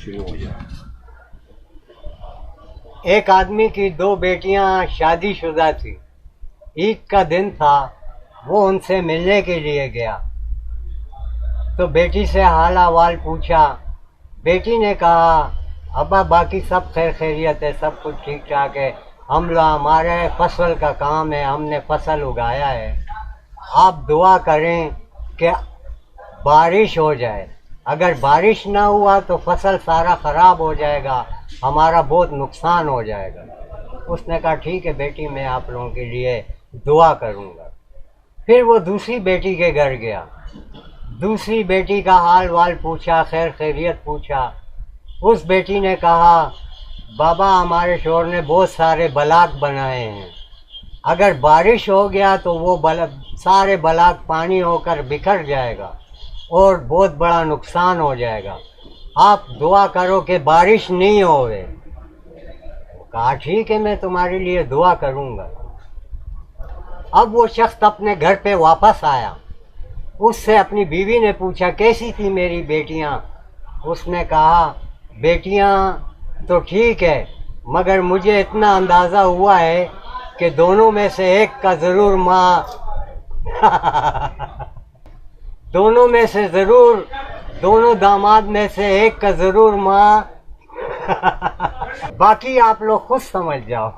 شروع ہو جائے۔ ایک آدمی کی 2 بیٹیاں شادی شدہ تھی، عید کا دن تھا، وہ ان سے ملنے کے لیے گیا تو بیٹی سے حال احوال پوچھا۔ بیٹی نے کہا ابا باقی سب خیر خیریت ہے، سب کچھ ٹھیک ٹھاک ہے، ہمارے فصل کا کام ہے، ہم نے فصل اگایا ہے، آپ دعا کریں کہ بارش ہو جائے، اگر بارش نہ ہوا تو فصل سارا خراب ہو جائے گا، ہمارا بہت نقصان ہو جائے گا۔ اس نے کہا ٹھیک ہے بیٹی، میں آپ لوگوں کے لیے دعا کروں گا۔ پھر وہ دوسری بیٹی کے گھر گیا، دوسری بیٹی کا حال وال پوچھا، خیر خیریت پوچھا۔ اس بیٹی نے کہا بابا ہمارے شوہر نے بہت سارے بلاک بنائے ہیں، اگر بارش ہو گیا تو وہ سارے بلاک پانی ہو کر بکھر جائے گا اور بہت بڑا نقصان ہو جائے گا، آپ دعا کرو کہ بارش نہیں ہوئے۔ کہا ٹھیک ہے میں تمہارے لیے دعا کروں گا۔ اب وہ شخص اپنے گھر پہ واپس آیا، اس سے اپنی بیوی نے پوچھا کیسی تھی میری بیٹیاں؟ اس نے کہا بیٹیاں تو ٹھیک ہے، مگر مجھے اتنا اندازہ ہوا ہے کہ دونوں میں سے ایک کا ضرور ماں دونوں میں سے ضرور، دونوں داماد میں سے ایک کا ضرور ماں باقی آپ لوگ خود سمجھ جاؤ۔